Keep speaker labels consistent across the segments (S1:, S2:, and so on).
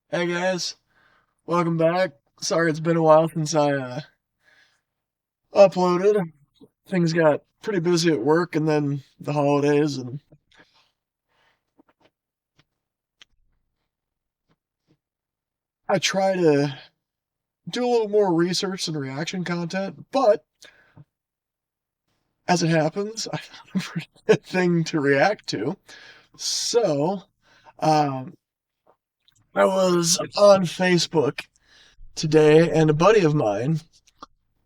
S1: Hey guys, welcome back. Sorry it's been a while since I uploaded. Things got pretty busy at work and then the holidays, and I try to do a little more research and reaction content, but as it happens, I found a pretty good thing to react to. So, um, I was on Facebook today and a buddy of mine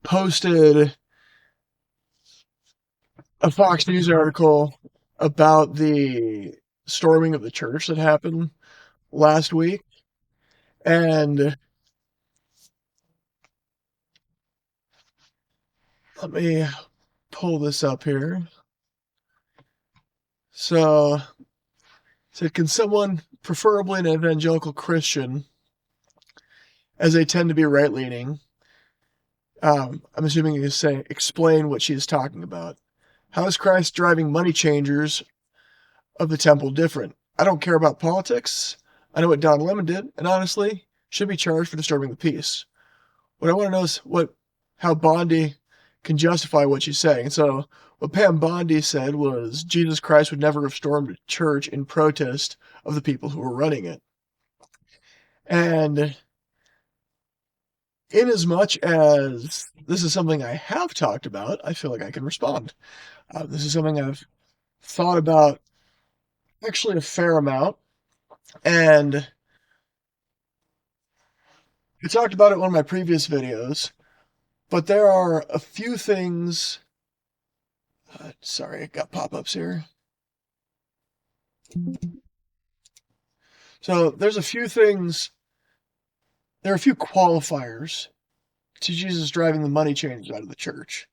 S1: posted a Fox News article about the storming of the church that happened last week. And let me pull this up here. So, can someone, preferably an evangelical Christian, as they tend to be right leaning, I'm assuming you say, explain what she is talking about. How is Christ driving money changers of the temple different? I don't care about politics. I know what Don Lemon did, and honestly, should be charged for disturbing the peace. What I want to know is how Bondi can justify what she's saying. So what Pam Bondi said was Jesus Christ would never have stormed a church in protest of the people who were running it. And in as much as this is something I have talked about, I feel like I can respond. This is something I've thought about actually a fair amount, and I talked about it in one of my previous videos, but there are a few things. Sorry, I got pop ups here. So there's a few things, there are a few qualifiers to Jesus driving the money changers out of the church.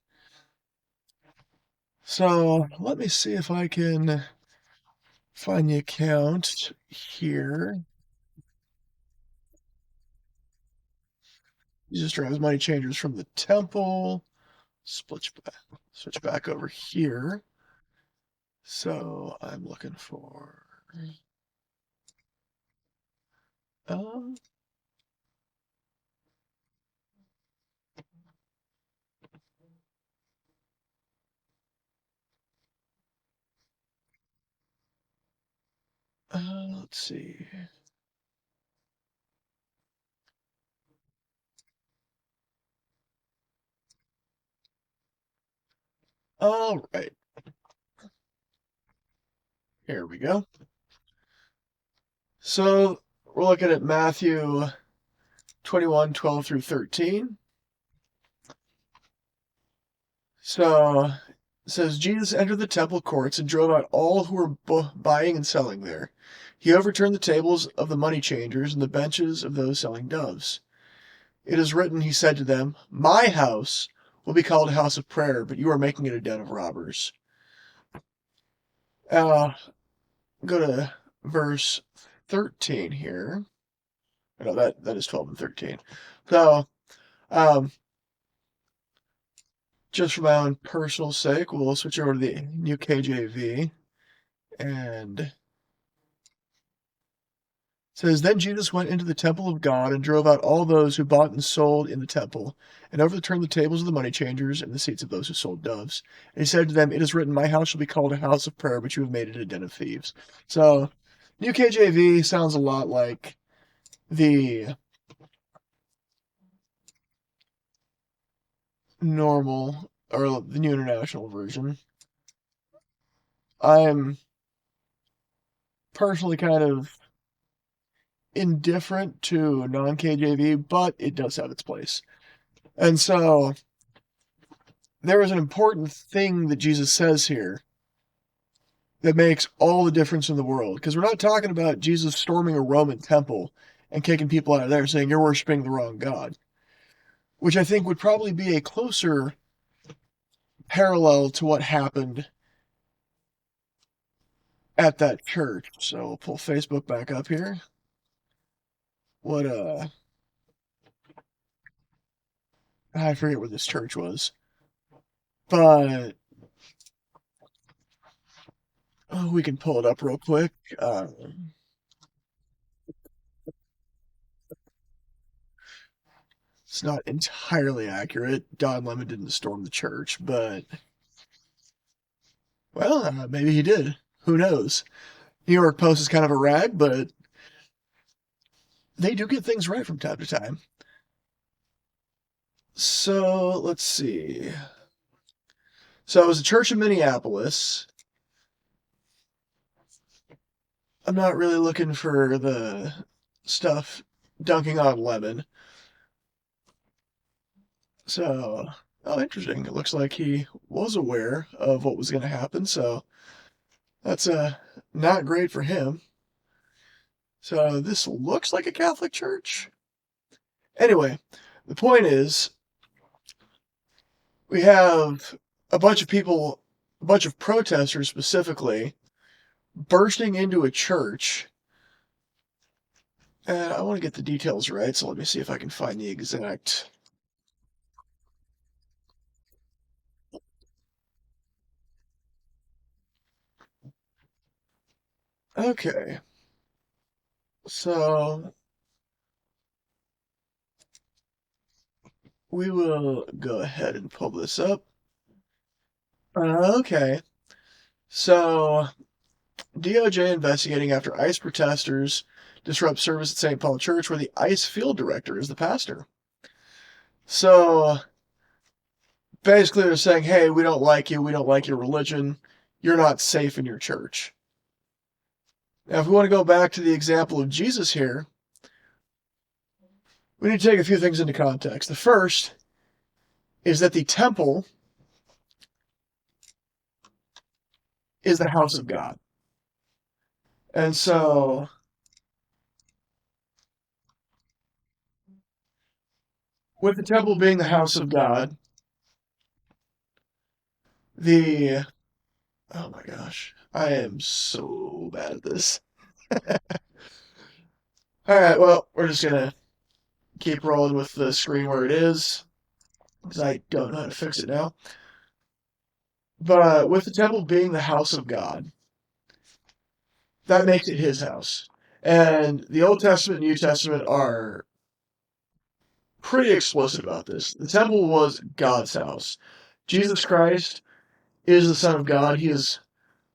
S1: So let me see if I can find the account here. Jesus drives money changers from the temple. Switch back over here. So I'm looking for. Um, let's see. All right, here we go. So we're looking at Matthew 21:12 through 13. So it says Jesus entered the temple courts and drove out all who were buying and selling there. He overturned the tables of the money changers and the benches of those selling doves. It is written, he said to them, my house will be called a house of prayer, but you are making it a den of robbers. Uh, go to verse 13 here. No, that is 12 and 13. So, um, just for my own personal sake, we'll switch over to the new KJV. And it says, then Jesus went into the temple of God and drove out all those who bought and sold in the temple, and overturned the tables of the money changers and the seats of those who sold doves. And he said to them, it is written, my house shall be called a house of prayer, but you have made it a den of thieves. So, new KJV sounds a lot like the normal or the New International Version. I'm personally kind of indifferent to non KJV, but it does have its place. And so there is an important thing that Jesus says here that makes all the difference in the world. Because we're not talking about Jesus storming a Roman temple and kicking people out of there saying you're worshiping the wrong God, which I think would probably be a closer parallel to what happened at that church. So we'll pull Facebook back up here. What I forget where this church was, but we can pull it up real quick. It's not entirely accurate. Don Lemon didn't storm the church, but, well, maybe he did. Who knows? New York Post is kind of a rag, but they do get things right from time to time. So, let's see. So, it was a church in Minneapolis. I'm not really looking for the stuff dunking on Lemon. So, oh, interesting. It looks like he was aware of what was going to happen, so that's not great for him. So, this looks like a Catholic church. Anyway, the point is, we have a bunch of people, a bunch of protesters specifically, bursting into a church. And I want to get the details right, so let me see if I can find the exact. Okay, so we will go ahead and pull this up. Okay, so DOJ investigating after ICE protesters disrupt service at St. Paul Church, where the ICE field director is the pastor. So basically, they're saying, hey, we don't like you, we don't like your religion, you're not safe in your church. Now, if we want to go back to the example of Jesus here, we need to take a few things into context. The first is that the temple is the house of God. And so, with the temple being the house of God, the. Oh my gosh. I am so bad at this. Alright, well, we're just gonna keep rolling with the screen where it is, because I don't know how to fix it now. But with the temple being the house of God, that makes it his house. And the Old Testament and New Testament are pretty explicit about this. The temple was God's house. Jesus Christ is the Son of God. He is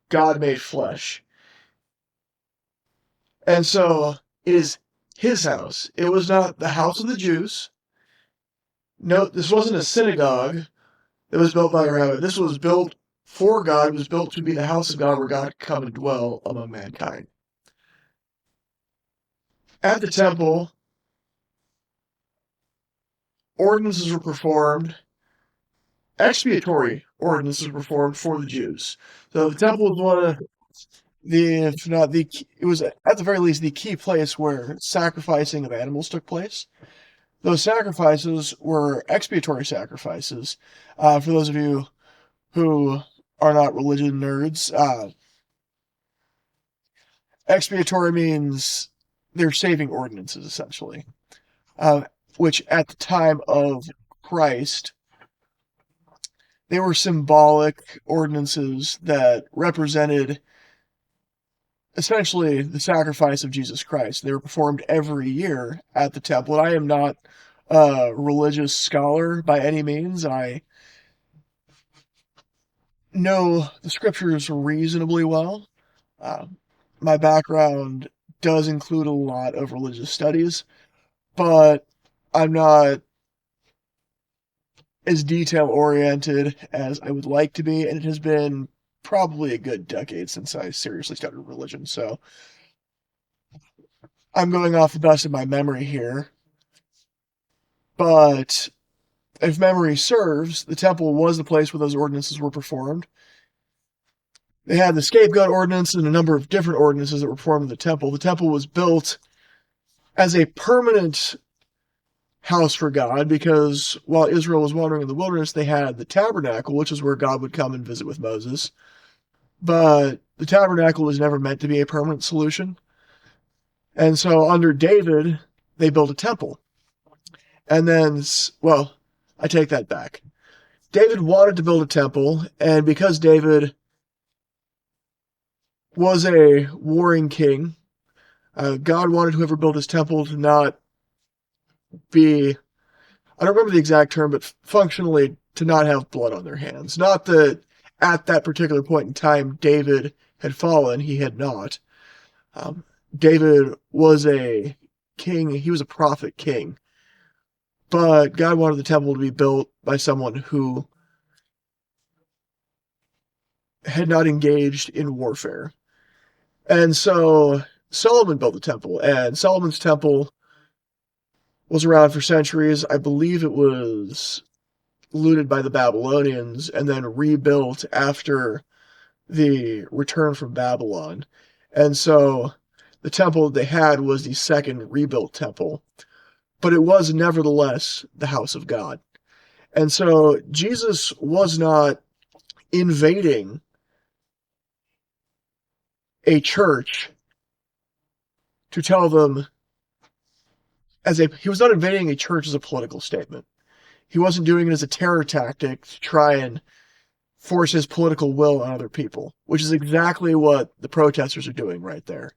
S1: God made flesh. And so it is his house. It was not the house of the Jews. No, this wasn't a synagogue that was built by a rabbi. This was built for God. It was built to be the house of God where God could come and dwell among mankind. At the temple, ordinances were performed, expiatory ordinances were performed for the Jews. So the temple was one of the, if not the, it was at the very least the key place where sacrificing of animals took place. Those sacrifices were expiatory sacrifices. For those of you who are not religion nerds, expiatory means they're saving ordinances, essentially, which at the time of Christ, they were symbolic ordinances that represented essentially the sacrifice of Jesus Christ. They were performed every year at the temple. And I am not a religious scholar by any means. I know the scriptures reasonably well. Uh, my background does include a lot of religious studies, but I'm not as detail oriented as I would like to be, and it has been probably a good decade since I seriously started religion. So I'm going off the best of my memory here. But if memory serves, the temple was the place where those ordinances were performed. They had the scapegoat ordinance and a number of different ordinances that were performed in the temple. The temple was built as a permanent house for God because while Israel was wandering in the wilderness, they had the tabernacle, which is where God would come and visit with Moses. But the tabernacle was never meant to be a permanent solution. And so under David, they built a temple. And then, well, I take that back. David wanted to build a temple, and because David was a warring king, God wanted whoever built his temple to not be I don't remember the exact term, but functionally to not have blood on their hands. Not that at that particular point in time David had fallen, he had not. Um, David was a king, he was a prophet king, but God wanted the temple to be built by someone who had not engaged in warfare. And so Solomon built the temple, and Solomon's temple was around for centuries. I believe it was looted by the Babylonians and then rebuilt after the return from Babylon. And so the temple they had was the second rebuilt temple, but it was nevertheless the house of God. And so Jesus was not invading a church to tell them he was not invading a church as a political statement. He wasn't doing it as a terror tactic to try and force his political will on other people, which is exactly what the protesters are doing right there.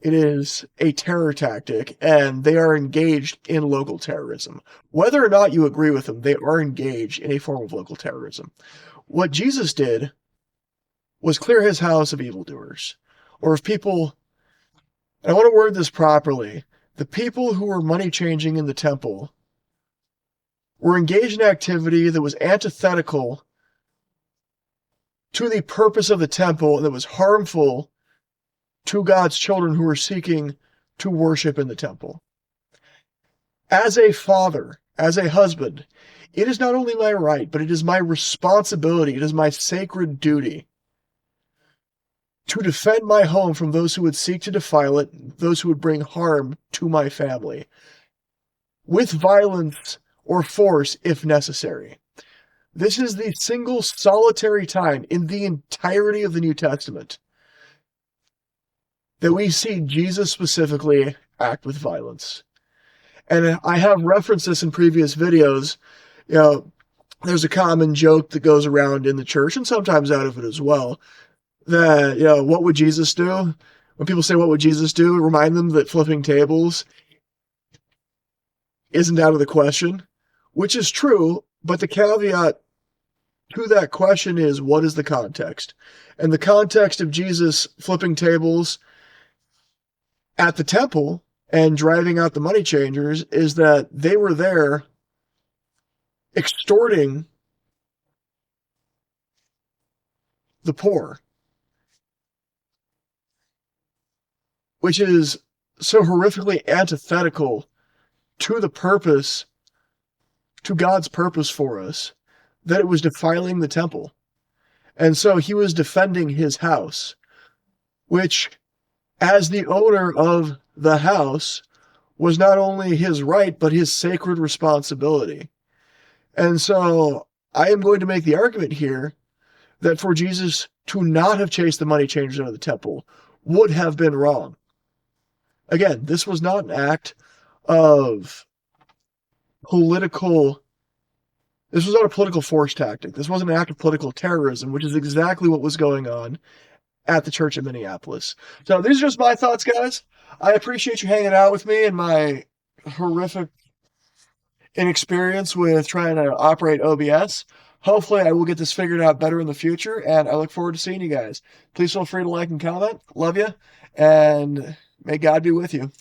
S1: It is a terror tactic, and they are engaged in local terrorism. Whether or not you agree with them, they are engaged in a form of local terrorism. What Jesus did was clear his house of evildoers, or of people, and I want to word this properly, the people who were money changing in the temple were engaged in activity that was antithetical to the purpose of the temple and that was harmful to God's children who were seeking to worship in the temple. As a father, as a husband, it is not only my right, but it is my responsibility, it is my sacred duty to defend my home from those who would seek to defile it, those who would bring harm to my family, with violence or force if necessary. This is the single solitary time in the entirety of the New Testament that we see Jesus specifically act with violence. And I have referenced this in previous videos. You know, there's a common joke that goes around in the church, and sometimes out of it as well, that, what would Jesus do? When people say, what would Jesus do? Remind them that flipping tables isn't out of the question, which is true, but the caveat to that question is, what is the context? And the context of Jesus flipping tables at the temple and driving out the money changers is that they were there extorting the poor, which is so horrifically antithetical to the purpose, to God's purpose for us, that it was defiling the temple. And so he was defending his house, which, as the owner of the house, was not only his right, but his sacred responsibility. And so I am going to make the argument here that for Jesus to not have chased the money changers out of the temple would have been wrong. Again, this was not an act of this was not a political force tactic. This wasn't an act of political terrorism, which is exactly what was going on at the church in Minneapolis. So these are just my thoughts, guys. I appreciate you hanging out with me and my horrific inexperience with trying to operate OBS. Hopefully I will get this figured out better in the future, and I look forward to seeing you guys. Please feel free to like and comment. Love you, and may God be with you.